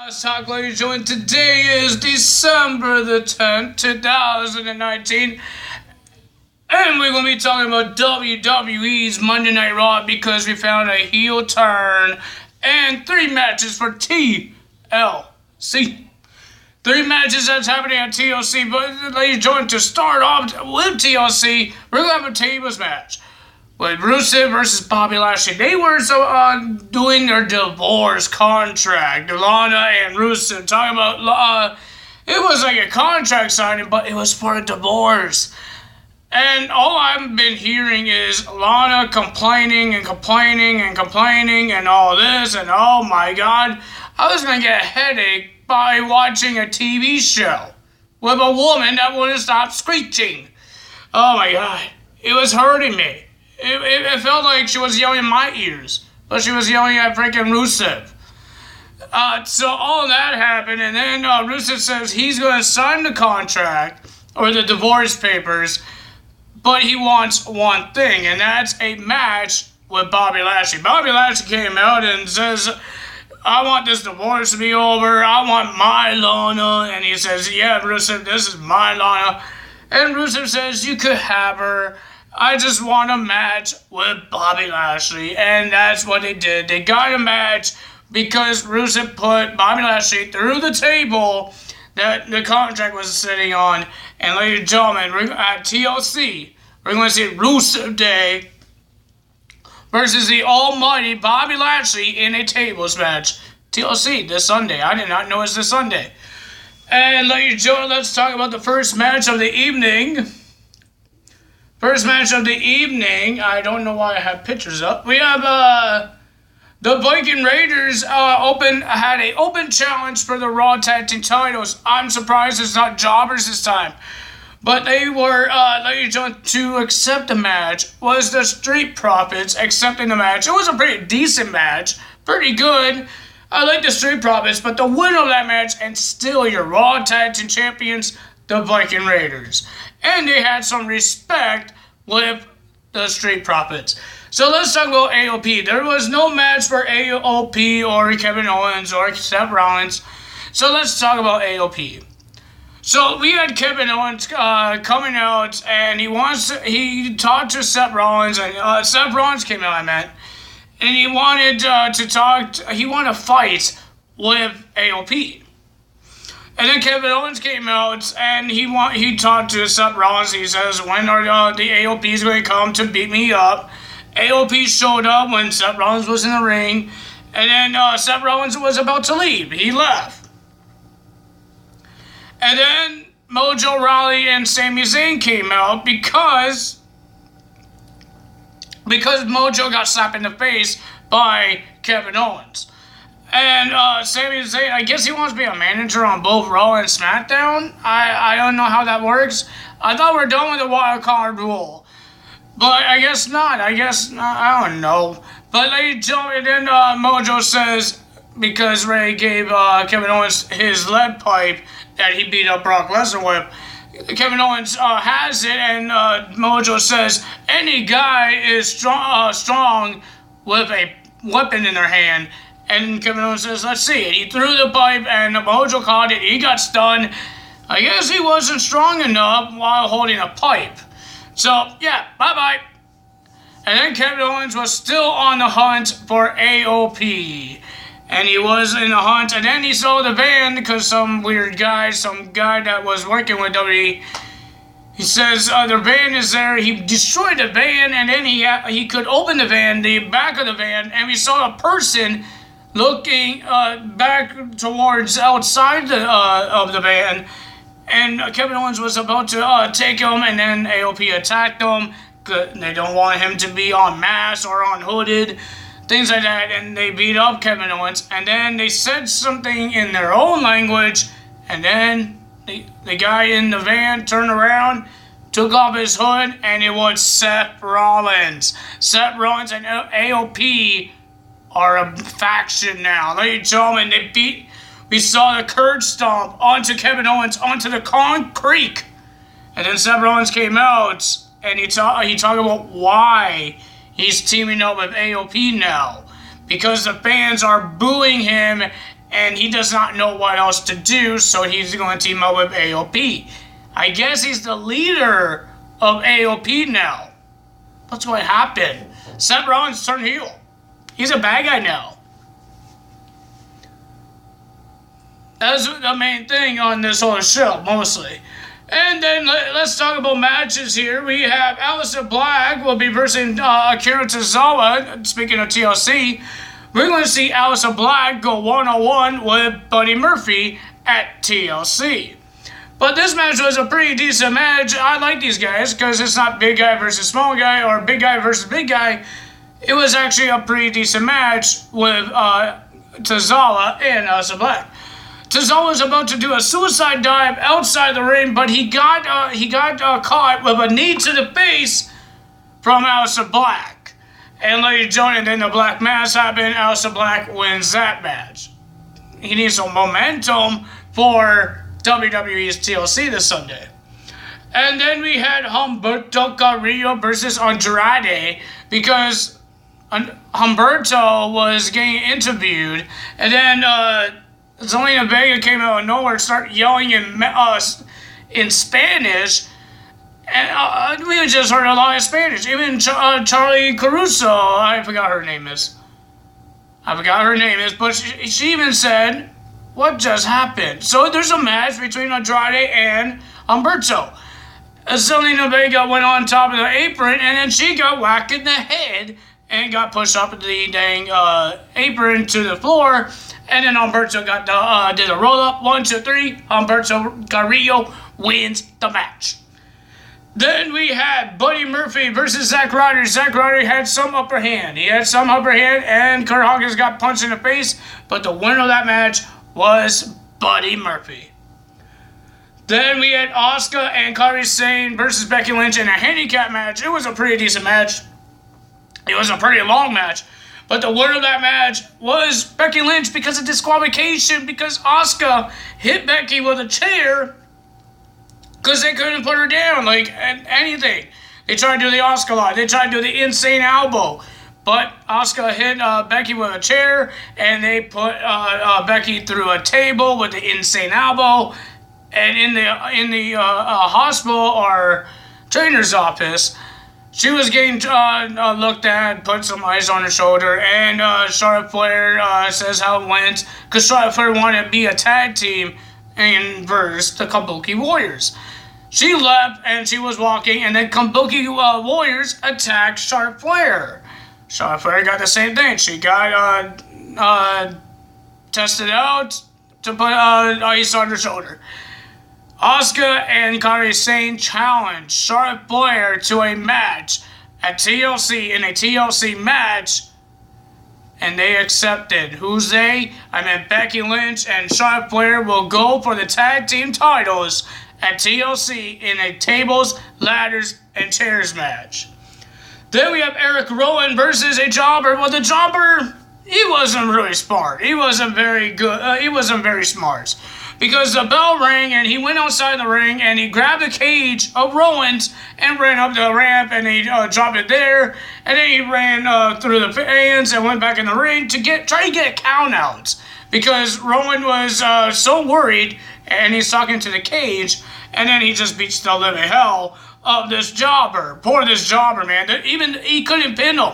Let's talk, ladies and gentlemen. Today is December the 10th, 2019. And we're going to be talking about WWE's Monday Night Raw because we found a heel turn and 3 matches for TLC. 3 matches that's happening at TLC. But, ladies and gentlemen, to start off with TLC, we're going to have a tables match with Rusev versus Bobby Lashley. They were doing their divorce contract. Lana and Rusev talking about it was like a contract signing, but it was for a divorce. And all I've been hearing is Lana complaining and all this, and oh my god, I was gonna get a headache by watching a TV show with a woman that wouldn't stop screeching. Oh my god, it was hurting me. It felt like she was yelling in my ears, but she was yelling at freaking Rusev. So all that happened, and then Rusev says he's going to sign the contract, or the divorce papers, but he wants one thing, and that's a match with Bobby Lashley. Bobby Lashley came out and says, I want this divorce to be over, I want my Lana, and he says, yeah, Rusev, this is my Lana. And Rusev says, you could have her. I just want a match with Bobby Lashley, and that's what they did. They got a match because Rusev put Bobby Lashley through the table that the contract was sitting on. And ladies and gentlemen, at TLC, we're going to see Rusev Day versus the almighty Bobby Lashley in a tables match. TLC this Sunday. I did not know it's this Sunday. And ladies and gentlemen, let's talk about the first match of the evening. First match of the evening, I don't know why I have pictures up. We have the Viking Raiders had an open challenge for the Raw Tag Team titles. I'm surprised it's not jobbers this time. But they were, to accept the match was the Street Profits accepting the match. It was a pretty decent match, pretty good. I like the Street Profits, but the winner of that match and still your Raw Tag Team champions, the Viking Raiders. And they had some respect with the Street Profits. So let's talk about AOP. There was no match for AOP or Kevin Owens or Seth Rollins. So let's talk about AOP. So we had Kevin Owens coming out, and he talked to Seth Rollins, and Seth Rollins came out, and he wanted he wanted to fight with AOP. And then Kevin Owens came out, and he talked to Seth Rollins. He says, when are the AOPs going to come to beat me up? AOP showed up when Seth Rollins was in the ring, and then Seth Rollins was about to leave. He left. And then Mojo Rawley and Sami Zayn came out because Mojo got slapped in the face by Kevin Owens. And Sami Zayn, I guess he wants to be a manager on both Raw and SmackDown. I don't know how that works. I thought we were done with the wild card rule. But I guess not. I don't know. But ladies and gentlemen, then Mojo says, because Ray gave Kevin Owens his lead pipe that he beat up Brock Lesnar with, Kevin Owens has it, and Mojo says, any guy is strong with a weapon in their hand. And Kevin Owens says, let's see it. He threw the pipe, and Mojo caught it. He got stunned. I guess he wasn't strong enough while holding a pipe. So, yeah, bye-bye. And then Kevin Owens was still on the hunt for AOP. And he was in the hunt, and then he saw the van because some guy that was working with WWE, he says the van is there. He destroyed the van, and then he could open the van, the back of the van, and we saw a person looking back towards outside of the van, and Kevin Owens was about to take him, and then AOP attacked him. They don't want him to be on mask or on hooded, things like that, and they beat up Kevin Owens, and then they said something in their own language, and then the guy in the van turned around, took off his hood, and it was Seth Rollins. Seth Rollins and AOP are a faction now. Ladies and gentlemen, we saw the curb stomp onto Kevin Owens onto the concrete. And then Seth Rollins came out, and he talked about why he's teaming up with AOP now. Because the fans are booing him and he does not know what else to do, so he's going to team up with AOP. I guess he's the leader of AOP now. What's going to happen? Seth Rollins turned heel. He's a bad guy now. That's the main thing on this whole show, mostly. And then let's talk about matches here. We have Aleister Black will be versing Akira Tozawa. Speaking of TLC, we're going to see Aleister Black go one-on-one with Buddy Murphy at TLC. But this match was a pretty decent match. I like these guys because it's not big guy versus small guy or big guy versus big guy. It was actually a pretty decent match with Tozawa and Aleister Black. Tozawa was about to do a suicide dive outside the ring, but he got caught with a knee to the face from Aleister Black. And ladies and gentlemen, then the Black Mass happened. Aleister Black wins that match. He needs some momentum for WWE's TLC this Sunday. And then we had Humberto Carrillo versus Andrade because Humberto was getting interviewed, and then Zelina Vega came out of nowhere and started yelling in Spanish, and we just heard a lot of Spanish. Even Charlie Caruso, I forgot her name is, but she even said, "What just happened?" So there's a match between Andrade and Humberto. Zelina Vega went on top of the apron, and then she got whacked in the head and got pushed up the dang apron to the floor. And then Humberto did a roll-up. 1, 2, 3. Humberto Carrillo wins the match. Then we had Buddy Murphy versus Zack Ryder. Zack Ryder had some upper hand. And Kurt Hawkins got punched in the face. But the winner of that match was Buddy Murphy. Then we had Asuka and Kairi Sane versus Becky Lynch in a handicap match. It was a pretty decent match. It was a pretty long match. But the winner of that match was Becky Lynch because of disqualification, because Asuka hit Becky with a chair because they couldn't put her down, like anything. They tried to do the Asuka line. They tried to do the insane elbow. But Asuka hit Becky with a chair, and they put Becky through a table with the insane elbow. And in the hospital or trainer's office, she was getting looked at, put some ice on her shoulder, and Charlotte Flair says how it went, because Charlotte Flair wanted to be a tag team and verse the Kabuki Warriors. She left, and she was walking, and then Kabuki Warriors attacked Charlotte Flair. Charlotte Flair got the same thing. She got tested out to put ice on her shoulder. Asuka and Kairi Sane challenged Charlotte Flair to a match at TLC in a TLC match, and they accepted. Who's they? I meant Becky Lynch and Charlotte Flair will go for the tag team titles at TLC in a tables, ladders, and chairs match. Then we have Eric Rowan versus a jobber. Well, the jobber, he wasn't really smart. He wasn't very good. He wasn't very smart. Because the bell rang and he went outside the ring and he grabbed the cage of Rowan's and ran up the ramp and he dropped it there. And then he ran through the fans and went back in the ring to try to get a count out. Because Rowan was so worried and he's talking to the cage, and then he just beats the living hell of this jobber. Poor this jobber, man. Even he couldn't pin him.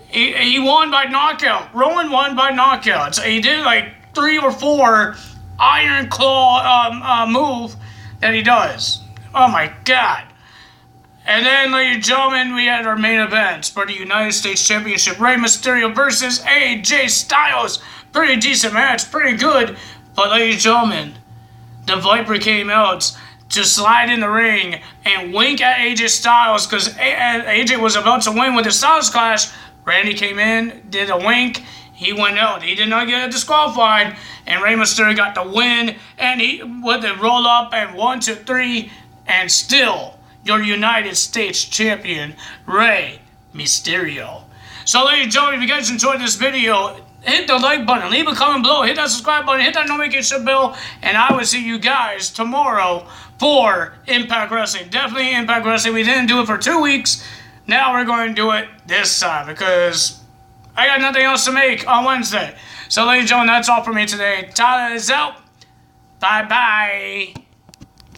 He won by knockout. Rowan won by knockout. So he did like 3 or 4 iron claw move that he does. Oh my god. And then, ladies and gentlemen, we had our main event for the United States Championship. Rey Mysterio versus AJ Styles. Pretty decent match, pretty good. But ladies and gentlemen, the Viper came out to slide in the ring and wink at AJ Styles because AJ was about to win with the Styles Clash. Randy came in, did a wink. He went out. He did not get disqualified. And Rey Mysterio got the win. And he with the roll up and 1, 2, 3. And still, your United States champion, Rey Mysterio. So, ladies and gentlemen, if you guys enjoyed this video, hit the like button, leave a comment below, hit that subscribe button, hit that notification bell, and I will see you guys tomorrow for Impact Wrestling. Definitely Impact Wrestling. We didn't do it for 2 weeks. Now we're going to do it this time because I got nothing else to make on Wednesday. So, ladies and gentlemen, that's all for me today. Tyler is out. Bye-bye.